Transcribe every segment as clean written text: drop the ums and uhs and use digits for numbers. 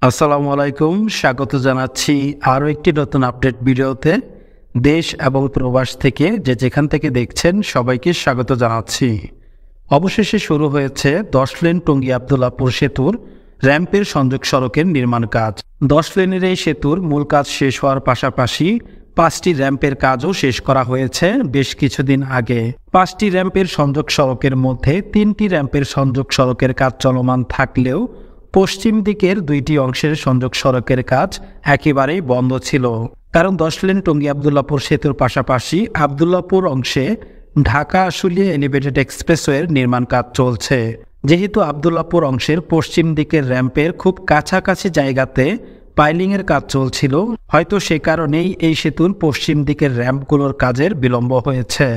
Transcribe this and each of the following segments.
আসসালামু আলাইকুম, স্বাগত জানাচ্ছি আরও একটি নতুন আপডেট ভিডিওতে। দেশ এবং প্রবাস থেকে যেখান থেকে দেখছেন সবাইকে স্বাগত জানাচ্ছি। অবশেষে শুরু হয়েছে 10 লেন টঙ্গী আবদুল্লাপুর সেতুর র্যাম্পের সংযোগ সড়কের নির্মাণ কাজ। 10 লেনের এই সেতুর মূল কাজ শেষ হওয়ার পাশাপাশি 5টি র্যাম্পের কাজও শেষ করা হয়েছে বেশ কিছুদিন আগে। 5টি র্যাম্পের সংযোগ সড়কের মধ্যে 3টি র্যাম্পের সংযোগ সড়কের কাজ চলমান থাকলেও পশ্চিম দিকের 2টি অংশের সংযোগ সড়কের কাজ একেবারেই বন্ধ ছিল। কারণ 10 লেন টঙ্গী আবদুল্লাপুর সেতুর পাশাপাশি আবদুল্লাপুর অংশে ঢাকা আশুলিয়া এলিভেটেড এক্সপ্রেসওয়ের নির্মাণ কাজ চলছে। যেহেতু আবদুল্লাপুর অংশের পশ্চিম দিকের র্যাম্পের খুব কাছাকাছি জায়গাতে পাইলিংয়ের কাজ চলছিল, হয়তো সে কারণেই এই সেতুর পশ্চিম দিকের র্যাম্পগুলোর কাজের বিলম্ব হয়েছে।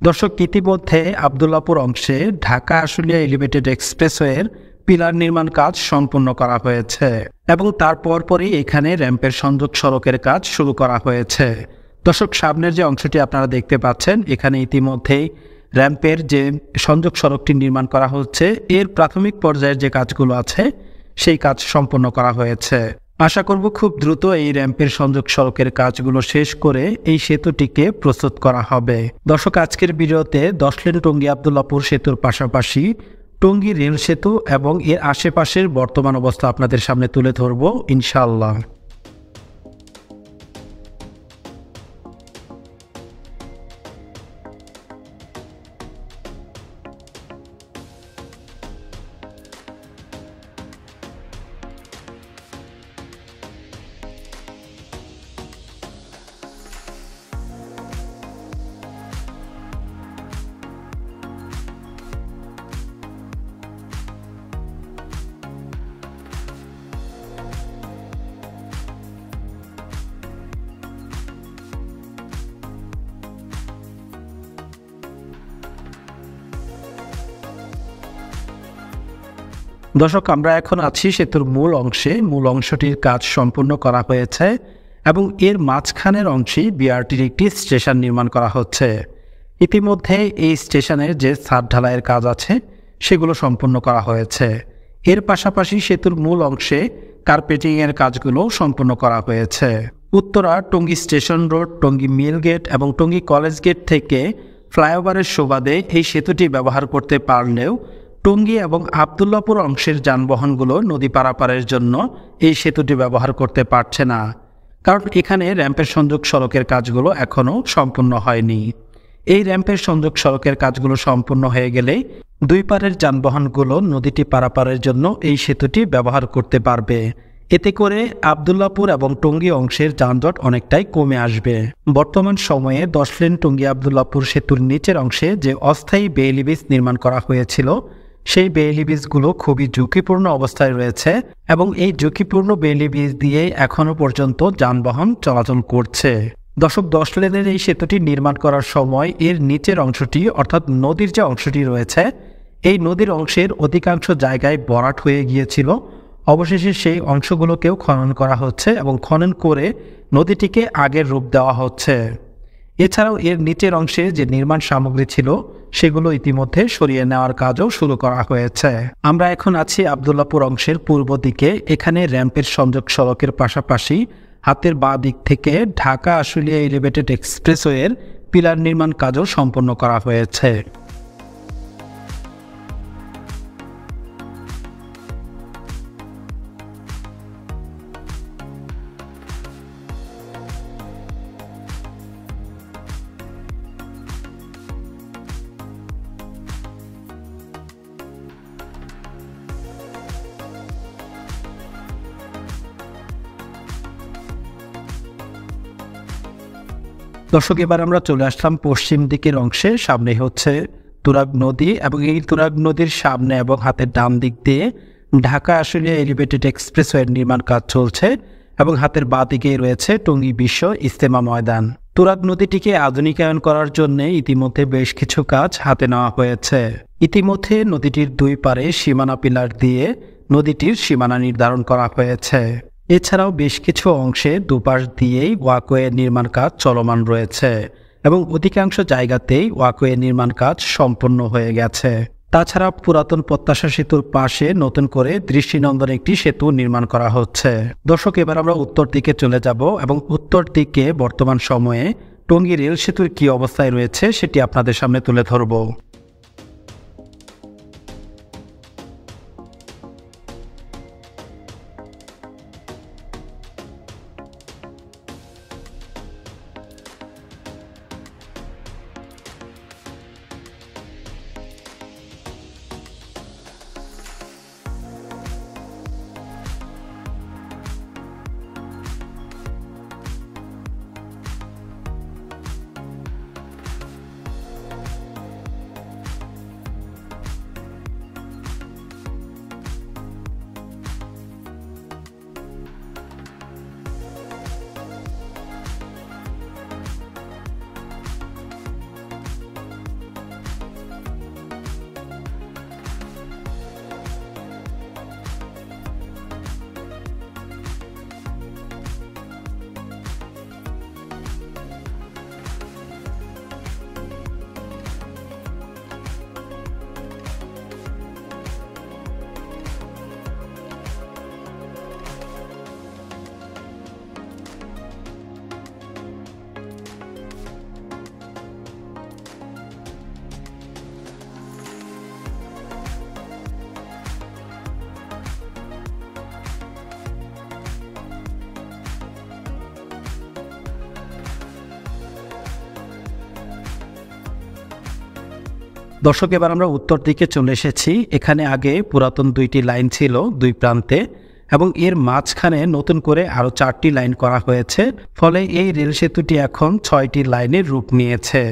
দর্শক, ইতিমধ্যে আবদুল্লাপুর অংশে ঢাকা আশুলিয়া এলিভেটেড এক্সপ্রেসওয়ের পিলার নির্মাণ কাজ সম্পূর্ণ করা হয়েছে এবং তারপর পরই এখানে র্যাম্পের সংযোগ সড়কের কাজ শুরু করা হয়েছে। দর্শক, সামনের যে অংশটি আপনারা দেখতে পাচ্ছেন, এখানে ইতিমধ্যেই র্যাম্পের যে সংযোগ সড়কটি নির্মাণ করা হচ্ছে, এর প্রাথমিক পর্যায়ের যে কাজগুলো আছে সেই কাজ সম্পন্ন করা হয়েছে। আশা করব খুব দ্রুত এই র্যাম্পের সংযোগ সড়কের কাজগুলো শেষ করে এই সেতুটিকে প্রস্তুত করা হবে। দর্শক, আজকের ভিডিওতে 10 লেন টঙ্গী আবদুল্লাপুর সেতুর পাশাপাশি টঙ্গী রেল সেতু এবং এর আশেপাশের বর্তমান অবস্থা আপনাদের সামনে তুলে ধরব ইনশাআল্লাহ। দর্শক, আমরা এখন আছি সেতুর মূল অংশে। মূল অংশটির কাজ সম্পূর্ণ করা হয়েছে এবং এর মাঝখানের অংশে বিআরটির একটি স্টেশন নির্মাণ করা হচ্ছে। ইতিমধ্যে এই স্টেশনের যে ছাদ ঢালাইয়ের কাজ আছে সেগুলো সম্পূর্ণ করা হয়েছে। এর পাশাপাশি সেতুর মূল অংশে কার্পেটিংয়ের কাজগুলো সম্পূর্ণ করা হয়েছে। উত্তরা টঙ্গী স্টেশন রোড, টঙ্গী মিল গেট এবং টঙ্গী কলেজ গেট থেকে ফ্লাইওভারের সুবাদে এই সেতুটি ব্যবহার করতে পারলেও টঙ্গী এবং আবদুল্লাপুর অংশের যানবাহনগুলো নদী পারাপারের জন্য এই সেতুটি ব্যবহার করতে পারছে না, কারণ এখানে র্যাম্পের সংযোগ সড়কের কাজগুলো এখনও সম্পূর্ণ হয়নি। এই র্যাম্পের সংযোগ সড়কের কাজগুলো সম্পূর্ণ হয়ে গেলে দুই পারের যানবাহনগুলো নদীটি পারাপারের জন্য এই সেতুটি ব্যবহার করতে পারবে। এতে করে আবদুল্লাপুর এবং টঙ্গী অংশের যানজট অনেকটাই কমে আসবে। বর্তমান সময়ে 10 লেন টঙ্গী আবদুল্লাপুর সেতুর নিচের অংশে যে অস্থায়ী বেইলি ব্রিজ নির্মাণ করা হয়েছিল, সেই বেইলি ব্রিজগুলো খুবই ঝুঁকিপূর্ণ অবস্থায় রয়েছে এবং এই ঝুঁকিপূর্ণ বেইলি ব্রিজ দিয়ে এখনও পর্যন্ত যানবাহন চলাচল করছে। দর্শক, 10 লেনের এই সেতুটি নির্মাণ করার সময় এর নিচের অংশটি অর্থাৎ নদীর যে অংশটি রয়েছে, এই নদীর অংশের অধিকাংশ জায়গায় ভরাট হয়ে গিয়েছিল। অবশেষে সেই অংশগুলোকেও খনন করা হচ্ছে এবং খনন করে নদীটিকে আগের রূপ দেওয়া হচ্ছে। এছাড়াও এর নিচের অংশে যে নির্মাণ সামগ্রী ছিল সেগুলো ইতিমধ্যে সরিয়ে নেওয়ার কাজও শুরু করা হয়েছে। আমরা এখন আছি আবদুল্লাপুর অংশের পূর্ব দিকে। এখানে র্যাম্পের সংযোগ সড়কের পাশাপাশি হাতের বাঁ দিক থেকে ঢাকা আশুলিয়া এলিভেটেড এক্সপ্রেসওয়ের পিলার নির্মাণ কাজও সম্পন্ন করা হয়েছে। দর্শক, এবার আমরা চলে আসলাম পশ্চিম দিকের অংশে। সামনে হচ্ছে তুরাগ নদী এবং এই তুরাগ নদীর সামনে এবং হাতের ডান দিক দিয়ে ঢাকা আশুলিয়া এলিভেটেড এক্সপ্রেসওয়ের নির্মাণ কাজ চলছে এবং হাতের বাঁ দিকেই রয়েছে টঙ্গী বিশ্ব ইজতেমা ময়দান। তুরাগ নদীটিকে আধুনিকায়ন করার জন্য ইতিমধ্যে বেশ কিছু কাজ হাতে নেওয়া হয়েছে। ইতিমধ্যে নদীটির দুই পারে সীমানা পিলার দিয়ে নদীটির সীমানা নির্ধারণ করা হয়েছে। এছাড়াও বেশ কিছু অংশে দুপাশ দিয়েই ওয়াকওয়ে নির্মাণ কাজ চলমান রয়েছে এবং অধিকাংশ জায়গাতেই ওয়াকওয়ে নির্মাণ কাজ সম্পন্ন হয়ে গেছে। তাছাড়া পুরাতন প্রত্যাশা সেতুর পাশে নতুন করে দৃষ্টিনন্দন একটি সেতু নির্মাণ করা হচ্ছে। দর্শক, এবার আমরা উত্তর দিকে চলে যাব এবং উত্তর দিকে বর্তমান সময়ে টঙ্গী রেল সেতুর কি অবস্থায় রয়েছে সেটি আপনাদের সামনে তুলে ধরব। দর্শক, এবার আমরা উত্তর দিকে চলে এসেছি। এখানে আগে পুরাতন 2টি লাইন ছিল 2 প্রান্তে, এবং এর মাঝখানে নতুন করে আরও 4টি লাইন করা হয়েছে। ফলে এই রেল সেতুটি এখন 6টি লাইনের রূপ নিয়েছে।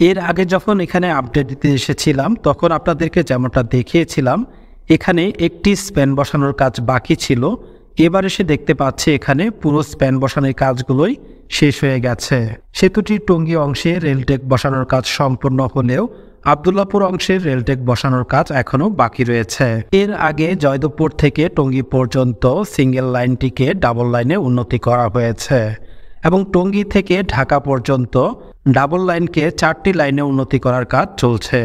এর আগে যখন এখানে আপডেট দিতে এসেছিলাম তখন আপনাদেরকে যেমনটা দেখিয়েছিলাম এখানে একটি স্প্যান বসানোর কাজ বাকি ছিল। এবার এসে দেখতে পাচ্ছি এখানে পুরো স্প্যান বসানোর কাজগুলোই শেষ হয়ে গেছে। সেতুটির টঙ্গী অংশে রেলটেক বসানোর কাজ সম্পূর্ণ হলেও আবদুল্লাপুর অংশের রেলটেক বসানোর কাজ এখনও বাকি রয়েছে। এর আগে জয়দেবপুর থেকে টঙ্গী পর্যন্ত সিঙ্গেল লাইনটিকে ডাবল লাইনে উন্নতি করা হয়েছে এবং টঙ্গী থেকে ঢাকা পর্যন্ত ডাবল লাইনকে 4টি লাইনে উন্নতি করার কাজ চলছে।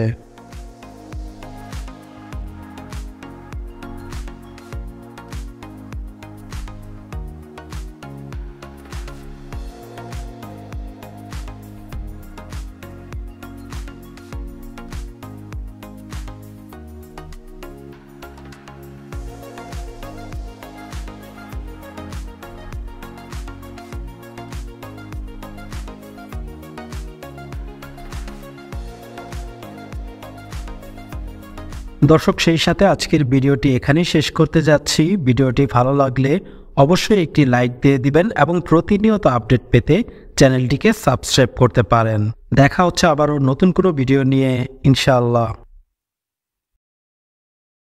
দর্শক, সেই সাথে আজকের ভিডিওটি এখানেই শেষ করতে যাচ্ছি। ভিডিওটি ভালো লাগলে অবশ্যই একটি লাইক দিয়ে দিবেন এবং প্রতিনিয়ত আপডেট পেতে চ্যানেলটিকে সাবস্ক্রাইব করতে পারেন। দেখা হচ্ছে আবারও নতুন কোনো ভিডিও নিয়ে, ইনশাআল্লাহ।